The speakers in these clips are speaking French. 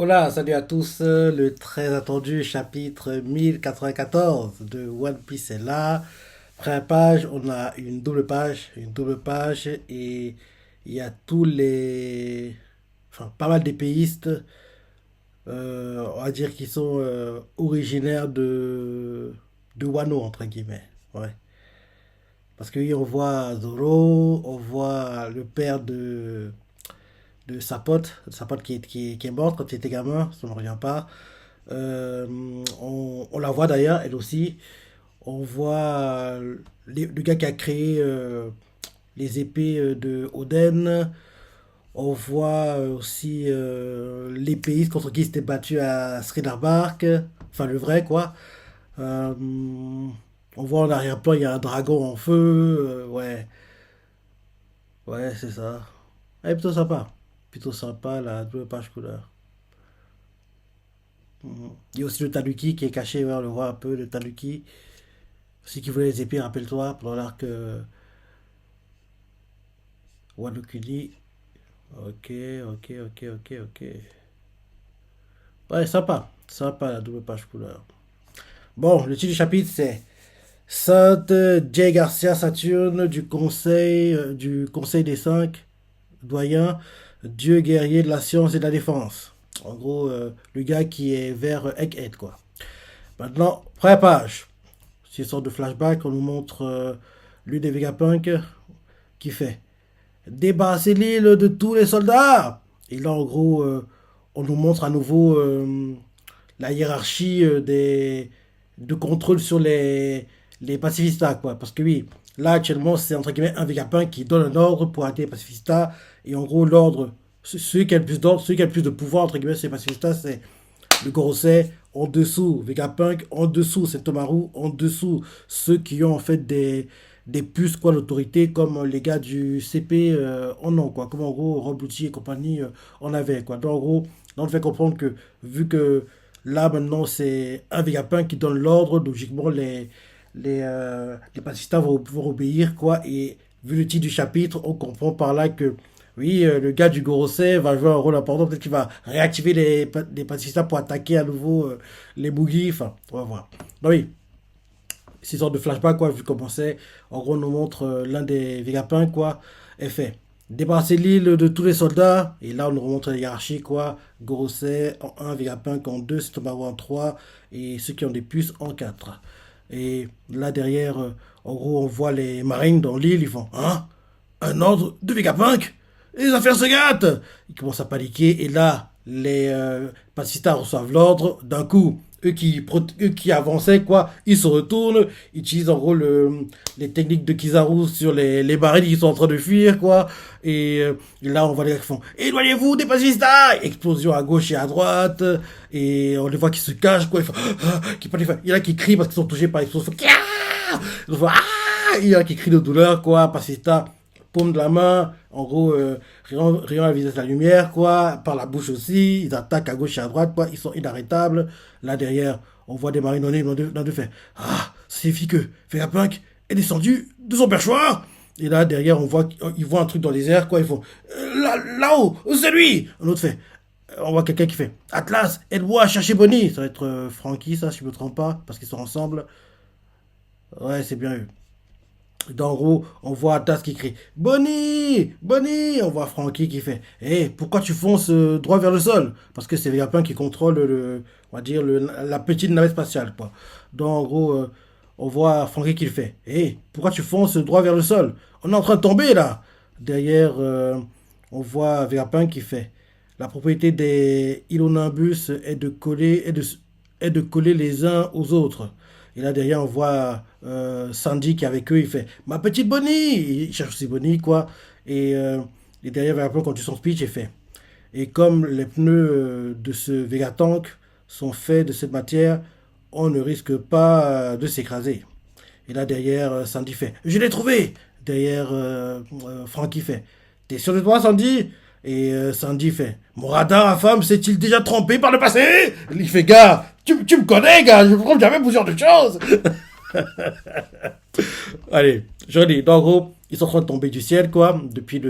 Hola, salut à tous. Le très attendu chapitre 1094 de One Piece est là. Première page, on a une double page et il y a tous les, enfin pas mal d'épéistes, on va dire qui sont originaires de Wano entre guillemets. Ouais. Parce que oui, on voit Zoro, on voit le père de sa pote qui est morte quand il était gamin, ça ne me revient pas. On la voit d'ailleurs, elle aussi. On voit le gars qui a créé les épées de Oden. On voit aussi l'épéiste contre qui il s'était battu à Sridharbark. Enfin, le vrai, quoi. Euh, on voit en arrière-plan, il y a un dragon en feu. Ouais, ouais, c'est ça. Elle est plutôt sympa. Plutôt sympa, la double page couleur. Mhm. Il y a aussi le Tanuki qui est caché, ouais, on le voit un peu, le Tanuki. Celui qui voulait les épées, rappelle-toi, pendant l'arc Wano Kuni. Ok, ok, ok, ok, ok. Ouais, sympa. Sympa la double page couleur. Bon, le titre du chapitre c'est Sainte J. Garcia Saturne du conseil des cinq doyens, dieu guerrier de la science et de la défense. En gros, le gars qui est vers Egghead, quoi. Maintenant, première page. C'est une sorte de flashback, on nous montre l'une des Vegapunk qui fait débarrasser l'île de tous les soldats. Et là, en gros, on nous montre à nouveau la hiérarchie de contrôle sur les pacifistas, quoi. Parce que oui, là, actuellement, c'est entre guillemets un Vegapunk qui donne un ordre pour arrêter les pacifistas. Et en gros, l'ordre, celui qui a le plus d'ordre, celui qui a le plus de pouvoir, entre guillemets, sur les pacifistas, c'est le Gorosei. En dessous, Vegapunk. En dessous, c'est Tomaru. En dessous, ceux qui ont en fait des puces, quoi, l'autorité, comme les gars du CP en ont, quoi. Comme en gros, Rob Lucci et compagnie en avaient, quoi. Donc, en gros, là, on fait comprendre que, vu que là, maintenant, c'est un Vegapunk qui donne l'ordre, logiquement, les pacifistas vont obéir, quoi. Et vu le titre du chapitre, on comprend par là que, oui, le gars du Gorosei va jouer un rôle important. Peut-être qu'il va réactiver les pacifistas pour attaquer à nouveau les Boogies. Enfin, on va voir. Donc, oui, c'est sorte de flashback, quoi, vu comment c'est. En gros, on nous montre l'un des Vegapunk, quoi, est fait. Débarrasser l'île de tous les soldats. Et là, on nous remontre la hiérarchie, quoi. Gorosei en un, Vegapunk en 2, Sitomaru en 3. Et ceux qui ont des puces en 4. Et là, derrière, en gros, on voit les marines dans l'île. Ils font, hein, un ordre de Vegapunk. Les affaires se gâtent. Ils commencent à paniquer. Et là, les pacifistas reçoivent l'ordre. D'un coup, eux qui avançaient, quoi, ils se retournent, ils utilisent en gros les techniques de Kizaru sur les barils qui sont en train de fuir, quoi. Et là, on voit les gars qui font éloignez-vous des pacifistas. Explosion à gauche et à droite. Et on les voit qui se cachent, quoi. Il y en a qui crient parce qu'ils sont touchés par l'explosion. Il y en a qui crient de douleur, quoi. Pacifista, paume de la main, en gros, rayon à la vitesse de la lumière, quoi, par la bouche aussi, ils attaquent à gauche et à droite, quoi, ils sont inarrêtables. Là derrière, on voit des marines dans deux fait ah, ça signifie que Vegapunk est descendu de son perchoir. Et là derrière, ils voient un truc dans les airs, quoi, ils font là-haut, c'est lui. Un autre fait, on voit quelqu'un qui fait Atlas, aide-moi à chercher Bonnie. Ça va être Frankie, ça, si je me trompe pas, parce qu'ils sont ensemble. Ouais, c'est bien eux. D'en haut, on voit Atlas qui crie Bonnie Bonnie. On voit Frankie qui fait hé, pourquoi tu fonces droit vers le sol? Parce que c'est Vegapunk qui contrôle on va dire la petite navette spatiale, quoi. Donc, en gros, on voit Frankie qui le fait hé, pourquoi tu fonces droit vers le sol? On est en train de tomber là. Derrière, on voit Vegapunk qui fait la propriété des Ilonambus est de coller les uns aux autres. Et là, derrière, on voit Sandy qui est avec eux. Il fait ma petite Bonnie. Il cherche aussi Bonnie, quoi. Et, euh, et derrière, Vegapunk continue son speech et fait et comme les pneus de ce Vegatank sont faits de cette matière, on ne risque pas de s'écraser. Et là, derrière, Sandy fait je l'ai trouvé. Derrière, Frankie fait t'es sûr de toi, Sandy? Et Sandy fait mon radar à femme s'est-il déjà trompé par le passé? Il fait gars, tu me connais, gars, je me trompe jamais pour ce genre de choses. Allez, joli. Donc, en gros, ils sont en train de tomber du ciel, quoi, depuis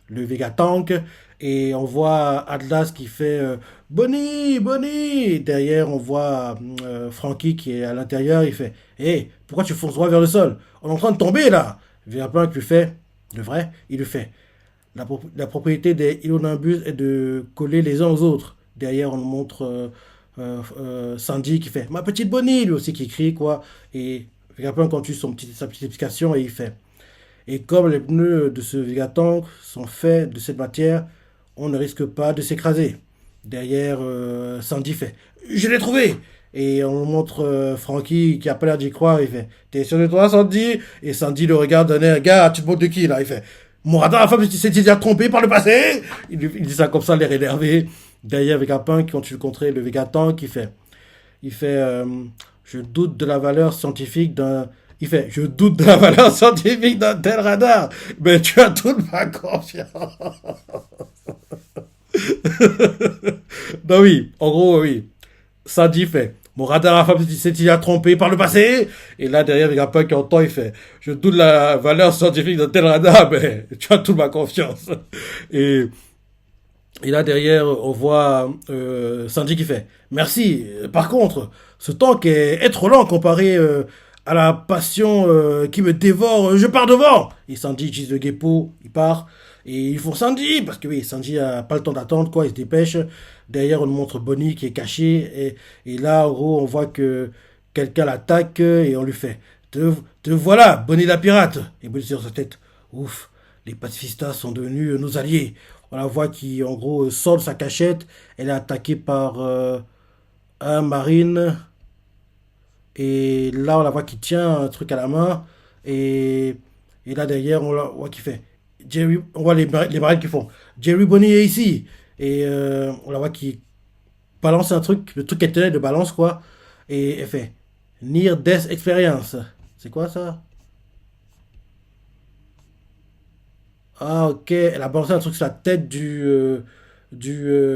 le Vegatank. Et on voit Atlas qui fait Bonnie, Bonnie. Derrière, on voit Frankie qui est à l'intérieur. Il fait hé, pourquoi tu fonces droit vers le sol? On est en train de tomber là. Vegapunk lui fait le vrai, il lui fait la propriété des Ilonambus est de coller les uns aux autres. Derrière, on nous montre Sanji qui fait ma petite Bonnie, lui aussi qui crie quoi. Et Vegapunk continue sa petite explication et il fait. Et comme les pneus de ce Vegatank sont faits de cette matière, on ne risque pas de s'écraser. Derrière, Sandy fait je l'ai trouvé. Et on montre Frankie qui a pas l'air d'y croire. Il fait t'es sûr de toi, Sandy? Et Sandy le regarde d'un air gars, tu te moques de qui là? Il fait Morada, la femme, tu t'es déjà trompé par le passé? Il dit ça comme ça, l'air énervé. Derrière, Vegapunk qui continue de contrer le Vegatank, il fait je doute de la valeur scientifique d'un. Il fait je doute de la valeur scientifique d'un tel radar. Mais tu as toute ma confiance. Non, oui, en gros, oui. Sandy fait mon radar a femme s'est-il a trompé par le passé? Et là, derrière, il y a pas qui entend, il fait je doute de la valeur scientifique d'un tel radar, mais tu as toute ma confiance. Et, et là, derrière, on voit Sandy qui fait merci. Par contre, ce tank est trop lent comparé à la passion qui me dévore. Je pars devant. Et Sandy utilise le Geppo, il part. Et ils font Sandy, parce que oui, Sandy a pas le temps d'attendre, quoi, il se dépêche. Derrière, on nous montre Bonnie qui est caché. Et là, en gros, on voit que quelqu'un l'attaque et on lui fait te voilà, Bonnie la pirate. Et Bonnie sur sa tête, ouf, les pacifistas sont devenus nos alliés. On la voit qui, en gros, sort de sa cachette. Elle est attaquée par un marine. Et là, on la voit qui tient un truc à la main. Et, et là, derrière, on la voit qui fait Jerry, on voit les marines qui font Jerry Bonnie est ici. Et on la voit qui balance un truc, le truc qu'elle tenait de balance, quoi. Et elle fait Near Death Experience. C'est quoi ça? Ah, ok. Elle a balancé un truc sur la tête du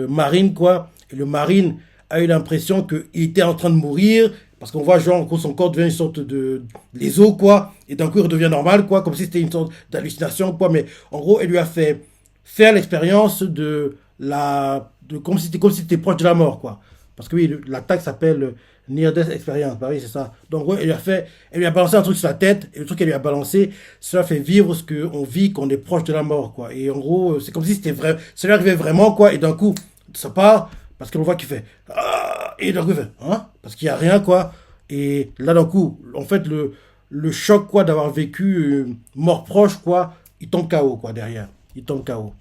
marine, quoi. Et le marine a eu l'impression qu'il était en train de mourir. Parce qu'on voit, genre, que son corps devient une sorte de. Les os, quoi. Et d'un coup, il redevient normal, quoi. Comme si c'était une sorte d'hallucination, quoi. Mais en gros, elle lui a fait faire l'expérience de la. Comme si c'était proche de la mort, quoi. Parce que oui, l'attaque s'appelle Near Death Experience. Bah oui, c'est ça. Donc, ouais, elle lui a balancé un truc sur la tête. Et le truc qu'elle lui a balancé, cela fait vivre ce qu'on vit quand on est proche de la mort, quoi. Et en gros, c'est comme si c'était vrai. Ça lui arrivait vraiment, quoi. Et d'un coup, ça part. Parce qu'on voit qu'il fait. Ah et d'un coup, il fait. Hein? Parce qu'il n'y a rien, quoi. Et là, d'un coup, en fait, le choc, quoi, d'avoir vécu mort proche, quoi, il tombe KO, quoi, derrière. Il tombe KO.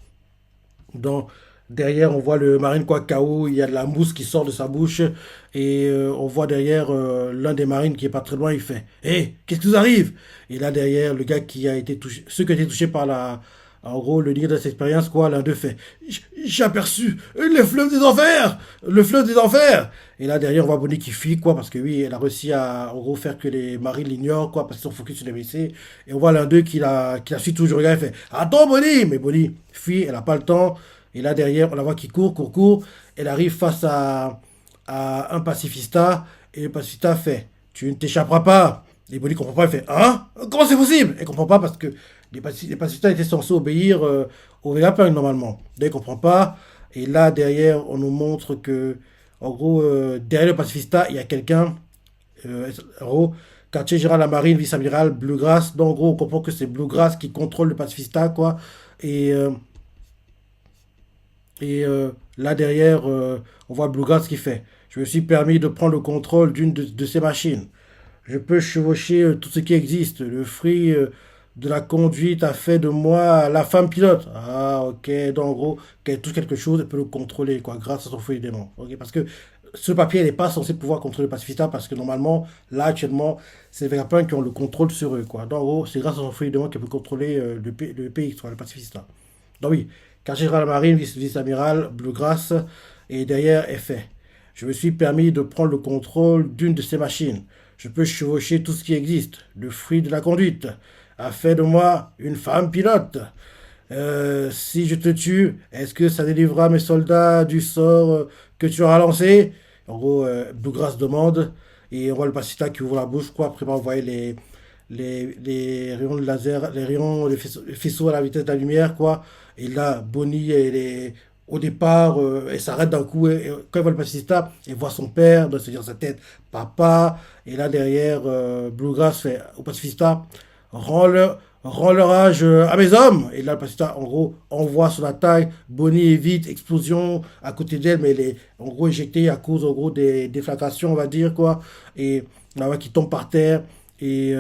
Donc, derrière, on voit le marine quoi KO, il y a de la mousse qui sort de sa bouche et on voit derrière l'un des marines qui est pas très loin, il fait hé, qu'est-ce qui vous arrive? Et là derrière, le gars qui a été touché, ceux qui ont été touchés par la en gros, le niveau de cette expérience, quoi, l'un d'eux fait j'ai aperçu le fleuve des enfers! Le fleuve des enfers! Et là, derrière, on voit Bonnie qui fuit, quoi, parce que oui, elle a réussi à, en gros, faire que les marines l'ignorent, quoi, parce qu'ils sont focus sur les WC. Et on voit l'un d'eux qui la suit toujours, le gars, il fait attends, Bonnie! Mais Bonnie fuit, elle a pas le temps. Et là, derrière, on la voit qui court, court, court. Elle arrive face à un pacifista. Et le pacifista fait tu ne t'échapperas pas. Et Bonnie comprend pas. Elle fait hein? Comment c'est possible? Elle comprend pas parce que les pacifistas étaient censés obéir au Vegapunk normalement. Donc, elle comprend pas. Et là, derrière, on nous montre que, en gros, derrière le pacifista, il y a quelqu'un. En gros, quartier général de la marine, vice-amiral, Bluegrass. Donc, en gros, on comprend que c'est Bluegrass qui contrôle le pacifista, quoi. Et. Là derrière, on voit Bluegrass qui fait. Je me suis permis de prendre le contrôle d'une de ces machines. Je peux chevaucher tout ce qui existe. Le fruit de la conduite a fait de moi la femme pilote. Ah, ok. Donc, en gros, qu'elle touche quelque chose, elle peut le contrôler, quoi, grâce à son fruit d'aimant. Ok, parce que ce papier n'est pas censé pouvoir contrôler le pacifista parce que normalement, là, actuellement, c'est les Vegapunk qui ont le contrôle sur eux, quoi. Donc, en gros, c'est grâce à son fruit d'aimant qu'elle peut contrôler le pays, soit le pacifista. Donc, oui. Quartier général de la marine, vice-amiral, Bluegrass. Et derrière, elle fait. Je me suis permis de prendre le contrôle d'une de ces machines. Je peux chevaucher tout ce qui existe. Le fruit de la conduite a fait de moi une femme pilote. Si je te tue, est-ce que ça délivrera mes soldats du sort que tu auras lancé? En gros, Bluegrass demande. Et on voit le pacifista qui ouvre la bouche, quoi. Après, on voit les rayons de laser, les faisceaux à la vitesse de la lumière, quoi. Et là, Bonnie, au départ, elle s'arrête d'un coup, et quand elle voit le pacifista, elle voit son père, doit se dire dans sa tête, papa, et là derrière, Bluegrass fait au pacifista, rends-le, rends leur âge à mes hommes. Et là, le pacifista, en gros, envoie son attaque, Bonnie évite, explosion à côté d'elle, mais elle est en gros éjectée à cause, en gros, des déflagrations, on va dire, quoi. Et la qui tombe par terre, et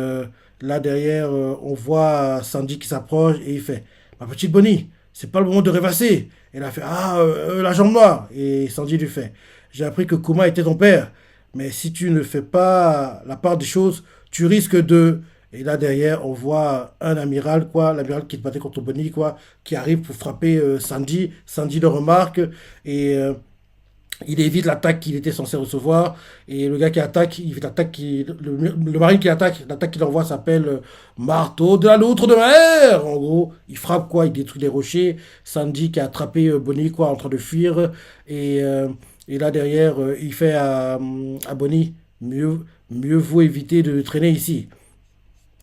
là derrière, on voit Sandy qui s'approche, et il fait, ma petite Bonnie, c'est pas le moment de rêvasser. Elle a fait ah la jambe noire et Sanji lui fait j'ai appris que Kuma était ton père mais si tu ne fais pas la part des choses tu risques de et là derrière on voit un amiral quoi l'amiral qui te battait contre Bonnie quoi qui arrive pour frapper Sanji le remarque et il évite l'attaque qu'il était censé recevoir. Et le gars qui attaque, il fait l'attaque le marine qui attaque, l'attaque qu'il envoie s'appelle Marteau de la loutre de mer. En gros, il frappe quoi, il détruit les rochers. Sandy qui a attrapé Bonnie quoi en train de fuir. Et, euh, et là derrière, il fait à Bonnie, mieux vaut éviter de traîner ici.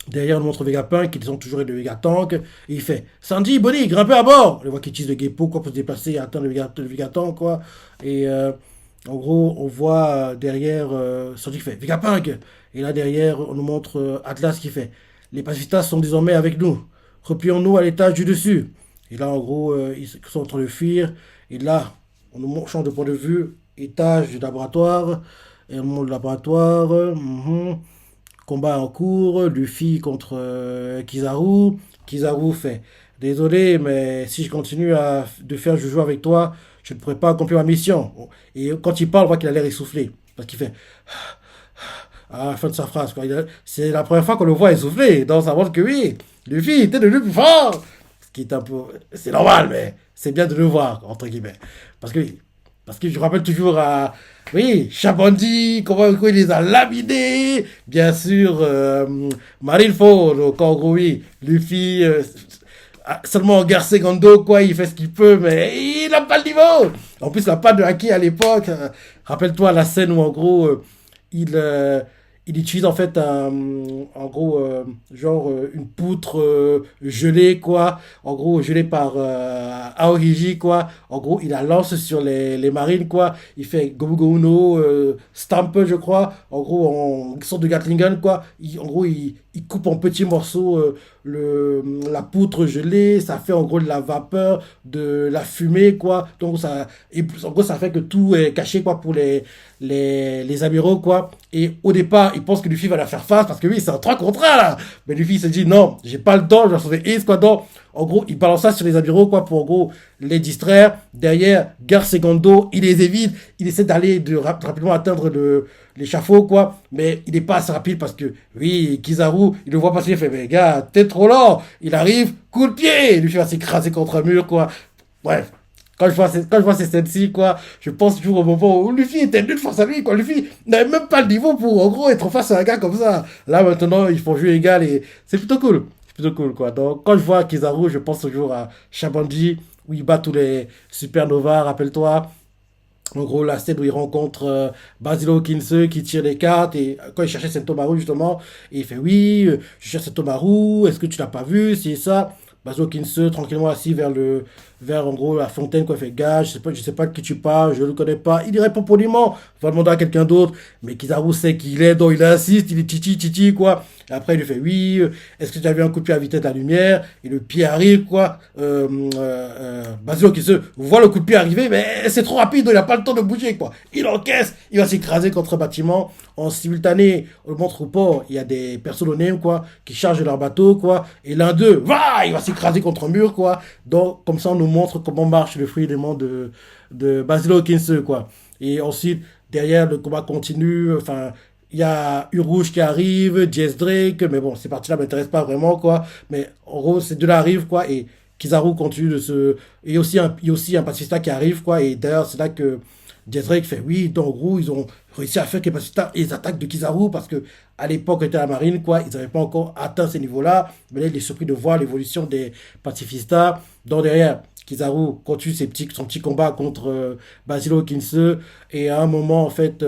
Derrière, on montre Vegapunk, qui descend toujours de Vegatank, et il fait Sandy, Bonnie, grimpez à bord. On voit qu'il utilise le Geppo quoi, pour se déplacer et atteindre le Vegatank, quoi. Et en gros, on voit derrière Sandy qui fait Vegapunk. Et là, derrière, on nous montre Atlas qui fait les pacifistas sont désormais avec nous. Replions-nous à l'étage du dessus. Et là, en gros, ils sont en train de fuir. Et là, change de point de vue, étage du laboratoire. Et on montre le laboratoire. Combat en cours, Luffy contre Kizaru. Kizaru fait désolé, mais si je continue de faire joujou avec toi, je ne pourrai pas accomplir ma mission. Et quand il parle, on voit qu'il a l'air essoufflé. Parce qu'il fait à la fin de sa phrase. C'est la première fois qu'on le voit essoufflé. Donc ça montre que oui, Luffy était devenu plus fort. Ce qui est un peu. C'est normal, mais c'est bien de le voir, entre guillemets. Parce que parce que je rappelle toujours à. Oui, Chabandi, comment il les a laminés. Bien sûr, Marineford, donc en gros, oui, Luffy, seulement en guerre secondo, quoi, il fait ce qu'il peut, mais il n'a pas le niveau. En plus, il n'a pas de haki à l'époque. Rappelle-toi la scène où, en gros, il, euh, il utilise en fait en gros genre une poutre gelée quoi en gros gelée par Aorigi quoi en gros il la lance sur les marines quoi il fait Gomu Gomu no Stamp je crois en gros en sorte de Gatling gun quoi en gros il coupe en petits morceaux la poutre gelée ça fait en gros de la vapeur de la fumée quoi donc ça et en gros ça fait que tout est caché quoi pour les amiraux, quoi. Et au départ, il pense que Luffy va la faire face parce que oui, c'est un 3 contre 1 là. Mais Luffy il se dit non, j'ai pas le temps, je vais sauver Ace, quoi. Donc, en gros, il balance ça sur les amiraux, quoi, pour en gros les distraire. Derrière, Garde Segundo, il les évite, il essaie d'aller rapidement atteindre l'échafaud, quoi. Mais il n'est pas assez rapide parce que, oui, Kizaru, il le voit passer, il fait, mais gars, t'es trop lent. Il arrive, coup de pied, Luffy va s'écraser contre un mur, quoi. Bref. Quand je vois ces scènes-ci, quoi, je pense toujours au moment où Luffy était nul face à lui, quoi. Luffy n'avait même pas le niveau pour, en gros, être face à un gars comme ça. Là, maintenant, ils font jeu égal et c'est plutôt cool. C'est plutôt cool, quoi. Donc, quand je vois Kizaru, je pense toujours à Shabanji, où il bat tous les supernovas, rappelle-toi. En gros, la scène où il rencontre Basilo Kinse qui tire les cartes et quand il cherchait Sentomaru justement, et il fait oui, je cherche Sentomaru, est-ce que tu l'as pas vu, c'est ça. Basilo Kinse tranquillement assis vers en gros la fontaine quoi, il fait gars, je sais pas de qui tu parles, je le connais pas. Il y répond poliment, va demander à quelqu'un d'autre, mais Kizaru sait qui il est, donc il insiste, il est titi titi quoi. Et après il lui fait oui, est-ce que tu as vu un coup de pied à vitesse de la lumière et le pied arrive quoi. Basilo Kinse voit le coup de pied arriver, mais c'est trop rapide, il a pas le temps de bouger quoi. Il encaisse, il va s'écraser contre un bâtiment. En simultané, on le montre au port, il y a des personnes quoi, qui chargent leur bateau quoi, et l'un d'eux, il va s'écraser contre un mur quoi. Donc comme ça on nous montre comment marche le fouillement de Basilo Kinse quoi. Et ensuite derrière le combat continue, enfin il y a Urouge qui arrive, Jess Drake, mais bon, ces parties-là m'intéressent pas vraiment, quoi. Mais en gros, ces deux-là arrivent, quoi, et Kizaru continue de se. Et il y a aussi un pacifista qui arrive, quoi, et d'ailleurs, c'est là que Jess Drake fait oui, donc en gros, ils ont réussi à faire que les pacifistas et les attaques de Kizaru, parce que à l'époque, ils étaient à la marine, quoi, ils n'avaient pas encore atteint ces niveaux-là, mais là, il est surpris de voir l'évolution des pacifistas. Donc derrière, Kizaru continue son petit combat contre Basilo Kinse. Et à un moment, en fait,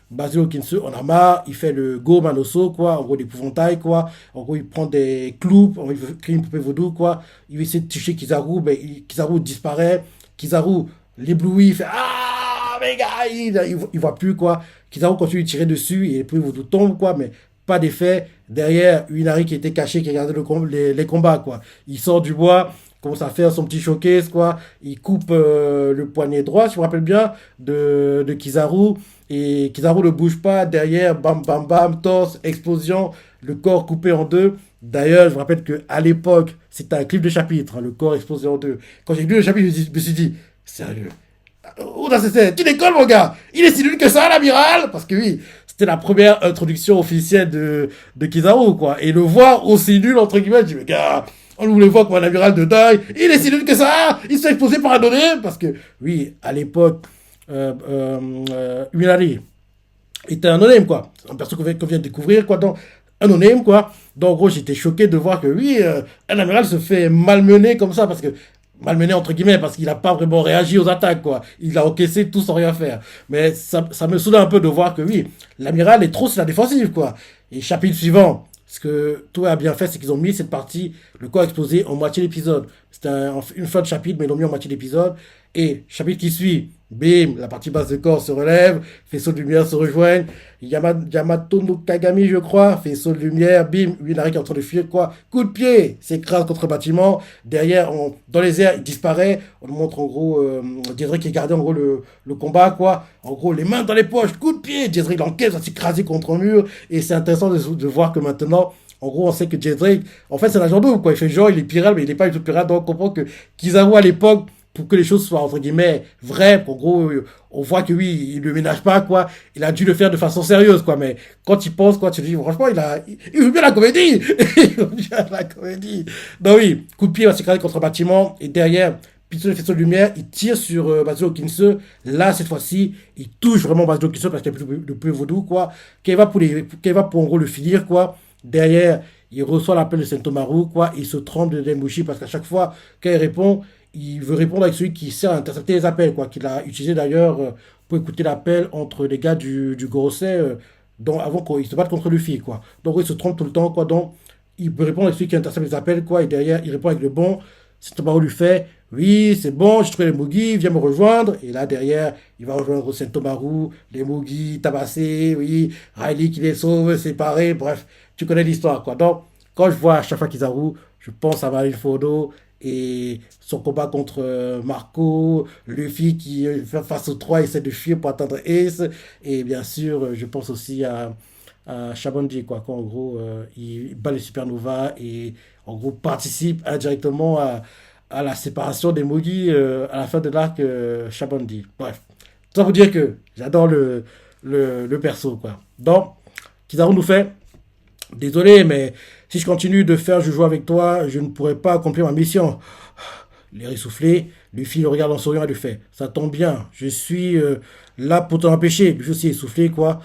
Basilo Kinse, on a marre, il fait le Go Manoso, quoi, en gros, l'épouvantail, quoi. En gros, il prend des clous, il veut créer une poupée vaudou, quoi. Il essaie de toucher Kizaru, mais Kizaru disparaît. Kizaru l'éblouit, il fait Ah, mais gars, il voit plus, quoi. Kizaru continue de tirer dessus, et puis vaudou tombe, quoi, mais pas d'effet. Derrière, Unari qui était caché, qui regardait les combats, quoi. Il sort du bois, commence à faire son petit showcase, quoi. Il coupe le poignet droit, si je me rappelle bien, de Kizaru. Et Kizaru ne bouge pas. Derrière, bam, bam, bam, torse, explosion, le corps coupé en deux. D'ailleurs, je me rappelle qu'à l'époque, c'était un clip de chapitre, hein, le corps explosé en deux. Quand j'ai lu le chapitre, je me suis dit, sérieux, Oda Sensei, tu décolles, mon gars. Il est si nul que ça, l'amiral. Parce que oui, c'était la première introduction officielle de Kizaru, quoi. Et le voir aussi nul, entre guillemets, je dis, mais gars, on voulait voir comme un amiral de taille. Il est si nul que ça. Il se fait exposer par un donné. Parce que, oui, à l'époque, Minari était un anonyme, quoi. Un perso qu'on vient de découvrir, quoi. Donc, un anonyme, quoi. Donc, en gros, j'étais choqué de voir que, oui, un amiral se fait malmener comme ça. Parce que, malmené entre guillemets parce qu'il n'a pas vraiment réagi aux attaques, quoi. Il a encaissé tout sans rien faire. Mais ça me saoule un peu de voir que oui, l'amiral est trop sur la défensive, quoi. Et chapitre suivant, ce que tout a bien fait, c'est qu'ils ont mis cette partie, le corps explosé, en moitié d'épisode. C'était une fin de chapitre, mais ils l'ont mis en moitié d'épisode. Et chapitre qui suit, bim, la partie basse de corps se relève, faisceau de lumière se rejoignent, Yamato no Kagami, je crois, faisceau de lumière, bim, Minari qui est en train de fuir, quoi, coup de pied, s'écrase contre le bâtiment, derrière, dans les airs, il disparaît, on nous montre en gros, Jedrick qui gardait en gros le combat, quoi, en gros, les mains dans les poches, coup de pied, Jedrick l'encaisse, va s'écraser contre un mur, et c'est intéressant de voir que maintenant, en gros, on sait que Jedrick, en fait, c'est l'agent double, quoi, il fait genre, il est pirate, mais il n'est pas du tout pirate, donc on comprend que Kizaru à l'époque, pour que les choses soient entre guillemets vraies, en gros, on voit que oui, il ne ménage pas, quoi. Il a dû le faire de façon sérieuse, quoi. Mais quand il pense, quoi, tu te dis, franchement, il joue bien la comédie. Il joue bien la comédie. Donc oui, coup de pied, il va s'écraser contre un bâtiment. Et derrière, pistolet de faisceau de lumière, il tire sur Basilo Kinse. Là, cette fois-ci, il touche vraiment Basilo Kinse parce qu'il n'y a plus de peu vaudou, quoi. Qu'il va pour en gros le finir, quoi. Derrière, il reçoit l'appel de Sentomaru, quoi. Il se trompe de Denbushi parce qu'à chaque fois, quand il répond, il veut répondre avec celui qui sert à intercepter les appels, quoi, qu'il a utilisé d'ailleurs pour écouter l'appel entre les gars du Gorosei, avant qu'ils se battent contre Luffy, quoi. Donc il se trompe tout le temps, quoi. Donc il peut répondre avec celui qui intercepte les appels, quoi, et derrière il répond avec le bon. Sentomaru lui fait oui, c'est bon, j'ai trouvé les Mugi, viens me rejoindre. Et là derrière, il va rejoindre Sentomaru, les Mugi tabassés, oui, Riley qui les sauve, séparés, bref, tu connais l'histoire, quoi. Donc quand je vois à chaque fois Kizaru, je pense à Marineford et son combat contre Marco, Luffy qui face aux trois essaie de fuir pour atteindre Ace, et bien sûr je pense aussi à Shabondi, quoi, quand en gros il bat les Supernova et en gros participe indirectement à la séparation des Mugi à la fin de l'arc Shabondi. Bref, ça pour dire que j'adore le perso, quoi. Donc Kizaru nous fait désolé, mais si je continue de faire je joue avec toi, je ne pourrai pas accomplir ma mission. L'air essoufflé, Luffy le regarde en souriant et lui fait ça tombe bien, je suis là pour t'en empêcher. Luffy aussi essoufflé, quoi.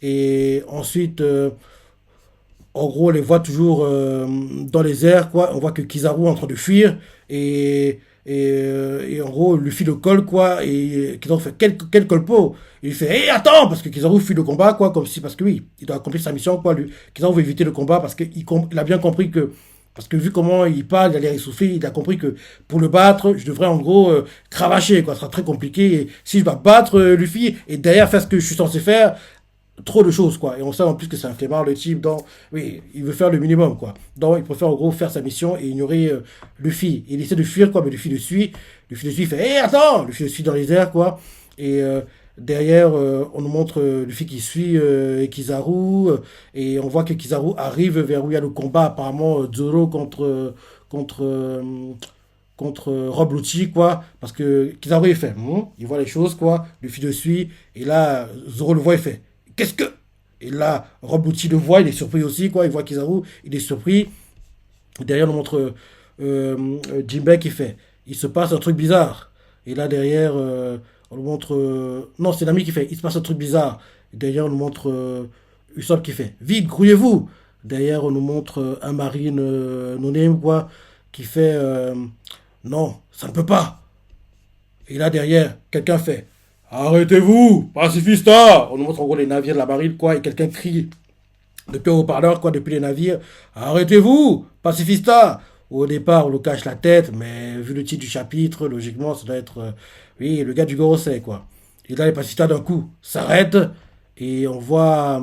Et ensuite, en gros, on les voit toujours dans les airs, quoi. On voit que Kizaru est en train de fuir et en gros, Luffy le colle, quoi. Et Kizaru fait quel colpo. Il fait hé, attends, parce que Kizaru fuit le combat, quoi, comme si, parce que oui, il doit accomplir sa mission, quoi. Kizaru veut éviter le combat parce qu'il a bien compris que, parce que vu comment il parle, il a l'air essoufflé, il a compris que pour le battre, je devrais en gros cravacher, quoi. Ce sera très compliqué. Et si je dois battre Luffy et derrière faire ce que je suis censé faire, trop de choses, quoi. Et on sait en plus que c'est un flemmard, le type, donc, oui, il veut faire le minimum, quoi. Donc, il préfère en gros faire sa mission et ignorer Luffy. Il essaie de fuir, quoi, mais Luffy le suit. Luffy le suit, il fait hé, attends. Luffy le suit dans les airs, quoi. Et derrière, on nous montre Luffy qui suit Kizaru. Et on voit que Kizaru arrive vers où il y a le combat, apparemment, Zoro contre, contre Rob Lucci, quoi. Parce que Kizaru, il fait, il voit les choses, quoi. Luffy le suit. Et là, Zoro le voit, il fait, qu'est-ce que... Et là, Rob Lucci le voit, il est surpris aussi, quoi. Il voit Kizaru, il est surpris. Derrière, on nous montre Jinbei qui fait, il se passe un truc bizarre. Et là, derrière, on nous montre... non, c'est l'ami qui fait, il se passe un truc bizarre. Et derrière, on nous montre Usopp qui fait, vite, grouillez-vous. Derrière, on nous montre un marine non quoi, qui fait... Non, ça ne peut pas. Et là, derrière, quelqu'un fait arrêtez-vous, pacifista. On nous montre en gros les navires de la marine, quoi, et quelqu'un crie depuis un haut-parleur, quoi, depuis les navires arrêtez-vous, pacifista. Au départ, on nous cache la tête, mais vu le titre du chapitre, logiquement, ça doit être, oui, le gars du Gorosei, quoi. Et là, les pacifistas, d'un coup, s'arrêtent, et on voit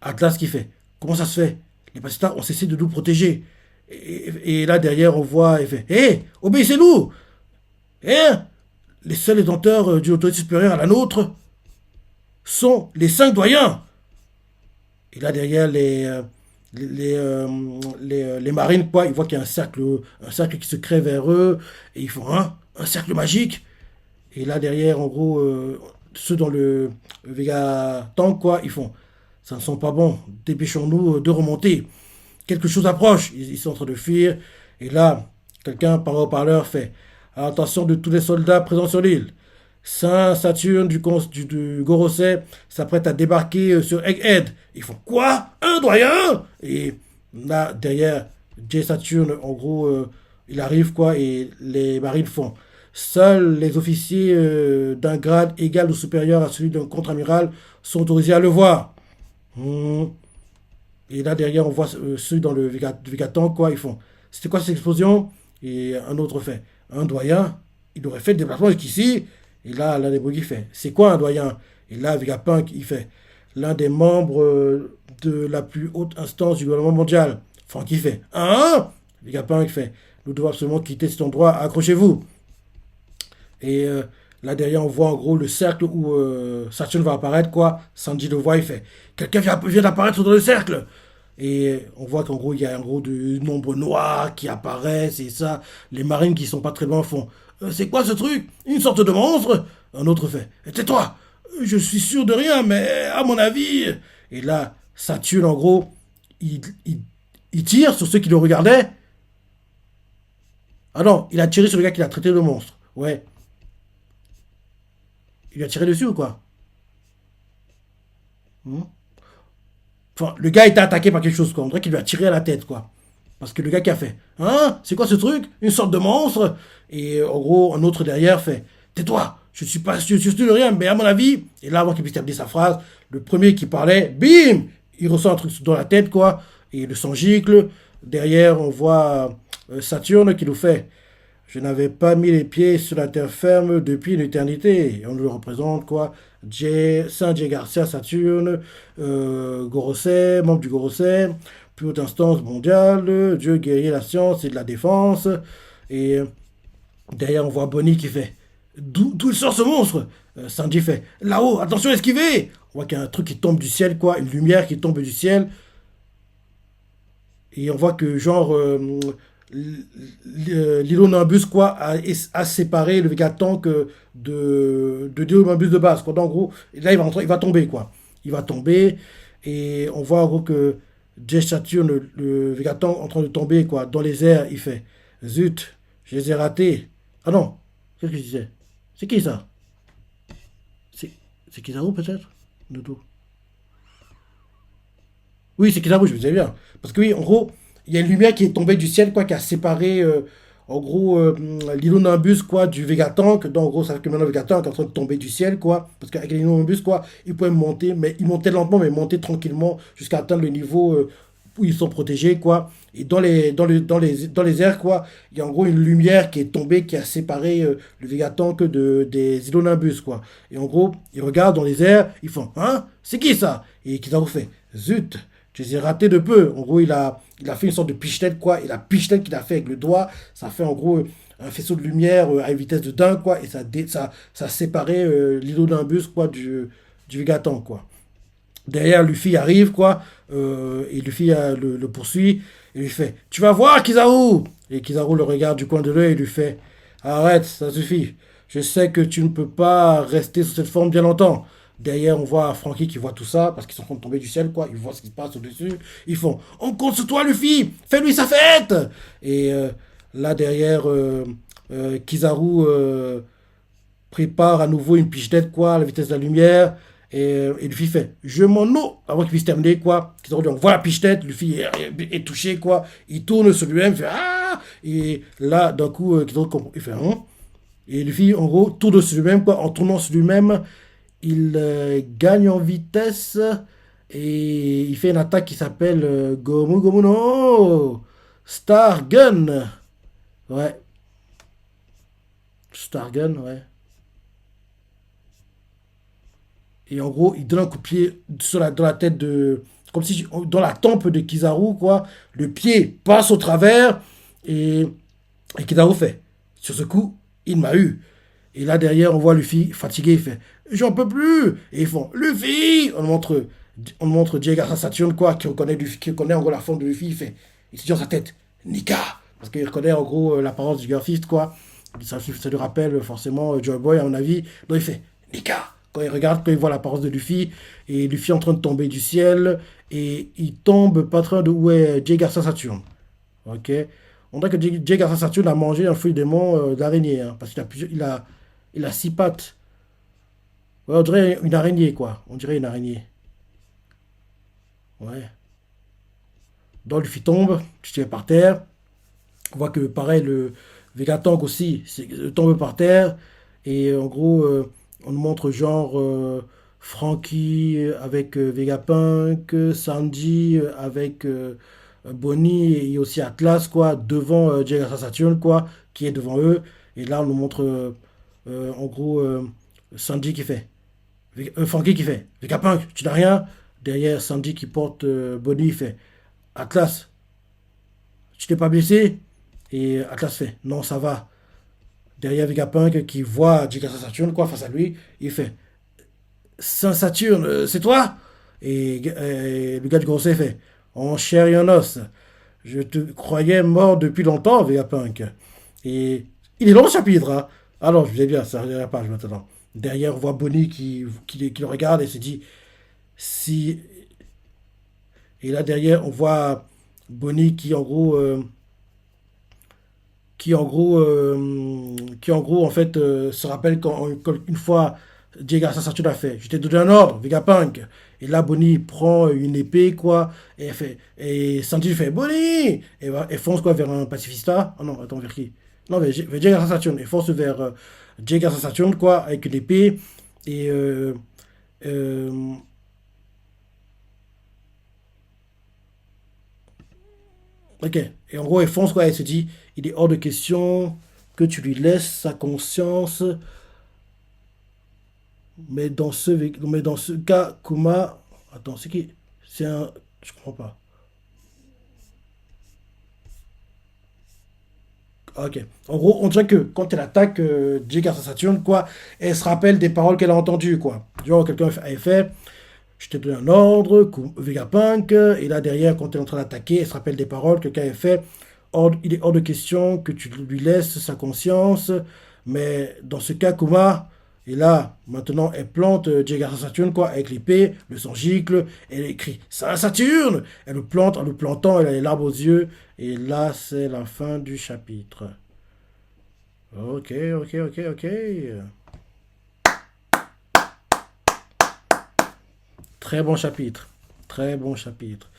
Atlas qui fait comment ça se fait? Les pacifistas ont cessé de nous protéger. Et là, derrière, on voit, il fait hé, obéissez-nous! Hein? Les seuls détenteurs d'une autorité supérieure à la nôtre sont les 5 doyens. Et là, derrière, les marines, quoi, ils voient qu'il y a un cercle qui se crée vers eux, et ils font un cercle magique. Et là, derrière, en gros, ceux dans le Vega Tank, quoi, ils font ça ne sent pas bon, dépêchons-nous de remonter. Quelque chose approche, ils sont en train de fuir. Et là, quelqu'un par haut-parleur fait attention de tous les soldats présents sur l'île. Saint Saturne du Gorosei s'apprête à débarquer sur Egghead. Ils font quoi? Un doyen? Et là, derrière, J Saturne, en gros, il arrive quoi et les marines font. Seuls les officiers d'un grade égal ou supérieur à celui d'un contre-amiral sont autorisés à le voir. Hmm. Et là, derrière, on voit ceux dans le Vigatan, quoi, ils font. C'était quoi cette explosion? Et un autre fait. Un doyen, il aurait fait le déplacement jusqu'ici. Et là, l'un des Bogies fait. C'est quoi un doyen? Et là, Vegapunk, il fait. L'un des membres de la plus haute instance du gouvernement mondial. Franck, il fait. Hein? Vegapunk fait. Nous devons absolument quitter cet endroit, accrochez-vous. Et là, derrière, on voit en gros le cercle où Saturne va apparaître, quoi. Sanji le voit, il fait. Quelqu'un vient d'apparaître dans le cercle. Et on voit qu'en gros, il y a en gros de nombres noirs qui apparaissent et ça. Les marines qui sont pas très loin font c'est quoi ce truc? Une sorte de monstre? Un autre fait tais-toi! Je suis sûr de rien, mais à mon avis. Et là, Saturne, en gros, il, il, il tire sur ceux qui le regardaient. Ah non, il a tiré sur le gars qui l'a traité de monstre. Ouais. Il lui a tiré dessus ou quoi? Hmm. Enfin, le gars était attaqué par quelque chose, quoi. On dirait qu'il lui a tiré à la tête, quoi. Parce que le gars qui a fait, c'est quoi ce truc? Une sorte de monstre? Et en gros, un autre derrière fait, tais-toi, je suis pas, je suis sûr de rien, mais à mon avis, et là, avant qu'il puisse terminer sa phrase, le premier qui parlait, bim, il ressent un truc dans la tête, quoi, et le sang gicle. Derrière, on voit Saturne qui nous fait, je n'avais pas mis les pieds sur la terre ferme depuis une éternité. Et on le représente, quoi. Saint J. Garcia, Saturne, Gorosei, membre du Gorosei, plus haute instance mondiale, Dieu guerrier, la science et de la défense. Et derrière, on voit Bonnie qui fait d'où il sort ce monstre? Sanji fait là-haut, attention, esquivez! On voit qu'il y a un truc qui tombe du ciel, quoi, une lumière qui tombe du ciel. Et on voit que, genre, l'îlot Nimbus, quoi, a séparé le Vegatan que de l'îlot Nimbus de base, quoi. Donc, en gros, là, il va tomber, quoi. Il va tomber, et on voit, en gros, que Jay Saturn, le Vegatan, en train de tomber, quoi, dans les airs, il fait zut, je les ai ratés. Ah non, qu'est-ce que je disais? C'est qui ça? C'est c'est Kizaru, peut-être? De tout. Oui, c'est Kizaru, je me disais bien. Parce que oui, en gros, il y a une lumière qui est tombée du ciel, quoi, qui a séparé, en gros, l'îlot Nimbus, quoi, du Vegatank. Donc, en gros, ça fait que maintenant, le Vegatank est en train de tomber du ciel, quoi. Parce qu'avec l'îlot Nimbus, quoi, ils pouvaient monter, mais ils montaient lentement, mais monter tranquillement jusqu'à atteindre le niveau où ils sont protégés, quoi. Et dans les airs, quoi, il y a en gros une lumière qui est tombée, qui a séparé le Vegatank des îlots Nimbus, quoi. Et en gros, ils regardent dans les airs, ils font, c'est qui ça? Et Kizaru fait, zut! Je les ai ratés de peu. En gros, il a fait une sorte de pichenette, quoi. Et la pichenette qu'il a fait avec le doigt, ça fait en gros un faisceau de lumière à une vitesse de dingue, quoi. Et ça a séparé l'îlot Nimbus, quoi, du Vegatan, quoi. Derrière, Luffy arrive, quoi. Et Luffy le poursuit. Et lui fait tu vas voir, Kizaru! Et Kizaru le regarde du coin de l'œil et lui fait arrête, ça suffit. Je sais que tu ne peux pas rester sous cette forme bien longtemps. Derrière, on voit Frankie qui voit tout ça, parce qu'ils sont en train de tomber du ciel, quoi. Ils voient ce qui se passe au-dessus. Ils font on compte sur toi, Luffy! Fais-lui sa fête! Et là, derrière, Kizaru prépare à nouveau une pichenette, quoi, à la vitesse de la lumière. Et Luffy fait je m'en eau avant qu'il puisse terminer quoi. Donc voilà piche-tête, Luffy est touché quoi. Il tourne sur lui-même, il fait ah. Et là d'un coup il fait hein. Et Luffy en gros tourne sur lui-même quoi. En tournant sur lui-même, il gagne en vitesse et il fait une attaque qui s'appelle Gomu Gomu no Star Gun. Ouais, Star Gun, ouais. Et en gros, il donne un coup de pied dans la tête de. Comme si dans la tempe de Kizaru, quoi. Le pied passe au travers et, et Kizaru fait. Sur ce coup, il m'a eu. Et là derrière, on voit Luffy fatigué, il fait j'en peux plus. Et ils font Luffy. On montre Jagger Saturn, quoi, qui reconnaît en gros la forme de Luffy. Il se dit dans sa tête Nika. Parce qu'il reconnaît en gros l'apparence du Garfist, quoi. Ça lui rappelle forcément Joy Boy, à mon avis. Donc il fait Nika. Quand il voit l'apparence de Luffy, et Luffy en train de tomber du ciel, et il tombe pas très loin de où est Jay Garça Saturn. Ok. On dirait que Jay Garça Saturn a mangé un fruit démon d'araignée, hein, parce qu'il a 6 pattes. Ouais, on dirait une araignée, quoi. On dirait une araignée. Ouais. Donc Luffy tombe, tu te par terre. On voit que pareil, le Vegapunk aussi tombe par terre. Et en gros, on nous montre genre Franky avec Vegapunk, Sanji avec Bonnie et aussi Atlas, quoi, devant Jay Saturn, quoi, qui est devant eux. Et là, on nous montre en gros Sanji qui fait. Franky qui fait. Vegapunk, tu n'as rien. Derrière Sanji qui porte Bonnie, il fait. Atlas, tu t'es pas blessé? Et Atlas fait. Non, ça va. Derrière Vegapunk qui voit Jigasa Saturn quoi face à lui, il fait Saint Saturne, c'est toi? Et le gars du conseil fait en chair et en os. Je te croyais mort depuis longtemps, Vegapunk. Et il est long le chapitre, hein. Alors, je vous ai bien, ça arrive à la page maintenant. Derrière, on voit Bonnie qui le regarde et se dit si. Et là, derrière, on voit Bonnie qui en gros, en fait, se rappelle qu'une fois, Diego Saturne a fait, je t'ai donné un ordre, Vegapunk. Et là, Bonnie prend une épée, quoi, et Sanji fait, Bonnie! Et fonce, quoi, vers un pacifista. Ah non, attends, vers qui? Non, vers Diego Saturne. Et fonce vers Diego Saturne, quoi, avec une épée. Et, euh, ok. Et en gros, elle fonce, quoi, elle se dit, il est hors de question que tu lui laisses sa conscience. Mais dans ce cas, Kuma. Attends, c'est qui? C'est un. Je comprends pas. Ok. En gros, on dirait que quand elle attaque Jigga Saturn, quoi, elle se rappelle des paroles qu'elle a entendues, quoi. Genre, quelqu'un avait fait je te donne un ordre, Vegapunk, et là derrière, quand elle est en train d'attaquer, elle se rappelle des paroles que quelqu'un avait fait il est hors de question que tu lui laisses sa conscience, mais dans ce cas, Kuma, et là, maintenant, elle plante Jagger Saturn, quoi, avec l'épée, le sang gicle, elle écrit ça Saturne! Elle le plante, en le plantant, elle a les larmes aux yeux, et là, c'est la fin du chapitre. Ok, ok, ok, ok. Très bon chapitre. Très bon chapitre.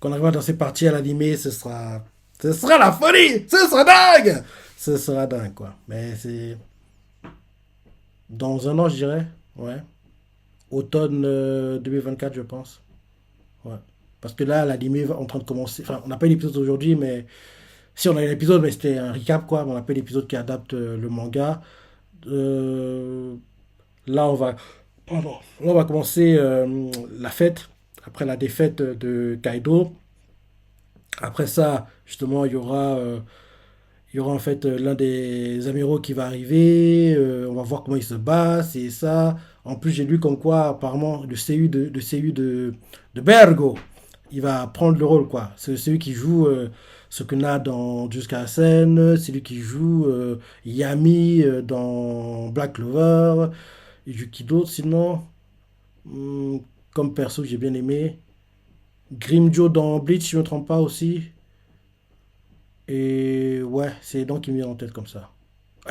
Quand on arrivera dans ces parties à l'animé, ce sera la folie! Ce sera dingue! Ce sera dingue, quoi. Mais c'est dans un an, je dirais. Ouais. Automne 2024, je pense. Ouais. Parce que là, l'animé est en train de commencer. Enfin, on n'a pas eu l'épisode aujourd'hui, mais. Si, on a eu l'épisode, mais c'était un recap, quoi. On n'a pas eu l'épisode qui adapte le manga. Euh, Là, pardon. Là, on va commencer la fête. Après la défaite de Kaido. Après ça, justement, il y aura en fait l'un des amiraux qui va arriver. On va voir comment il se bat, c'est ça. En plus, j'ai lu comme quoi, apparemment, le CU de Bergo, il va prendre le rôle, quoi. C'est celui qui joue Sukuna dans Jusqu'à la scène. C'est lui qui joue Yami dans Black Clover. Il joue qui d'autre sinon? Hmm, comme perso que j'ai bien aimé. Grimjo dans Bleach, si je ne me trompe pas aussi. Et ouais, c'est donc qui me vient en tête comme ça.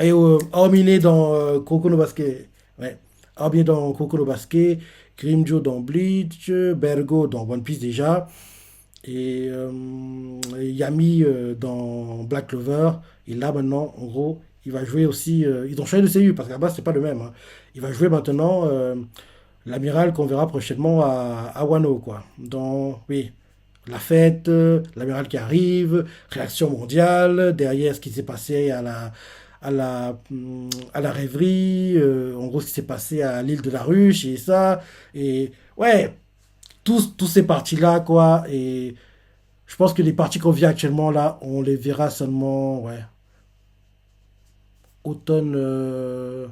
Et Aomine dans Kuroko no Basket. Ouais. Armin dans Kokoro Basket, Grimjo dans Bleach, Bergo dans One Piece déjà, et Yami dans Black Clover. Et là maintenant, en gros, il va jouer aussi. Ils ont changé de CU parce qu'à la base, c'est pas le même, hein. Il va jouer maintenant l'amiral qu'on verra prochainement à Wano, quoi. Dans, oui, la fête, l'amiral qui arrive, réaction mondiale, derrière ce qui s'est passé à la rêverie, en gros ce qui s'est passé à l'île de la Ruche et ça. Et ouais, tous ces parties-là, quoi. Et je pense que les parties qu'on vit actuellement là, on les verra seulement, ouais, automne,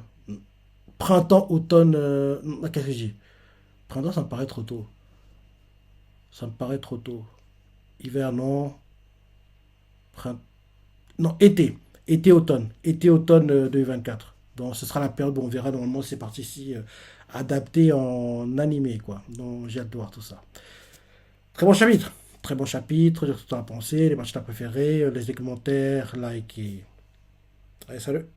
printemps, automne, qu'est-ce que je dis? Printemps, ça me paraît trop tôt. Ça me paraît trop tôt. Hiver, non. Printemps. Non, été. Été-automne. Été-automne 2024. Donc ce sera la période où on verra normalement ces parties-ci adaptées en animé, quoi. Donc j'ai hâte de voir tout ça. Très bon chapitre. Très bon chapitre. Dire ce que tu as pensé, les parties que tu as préférées, les commentaires, like et... Allez, salut.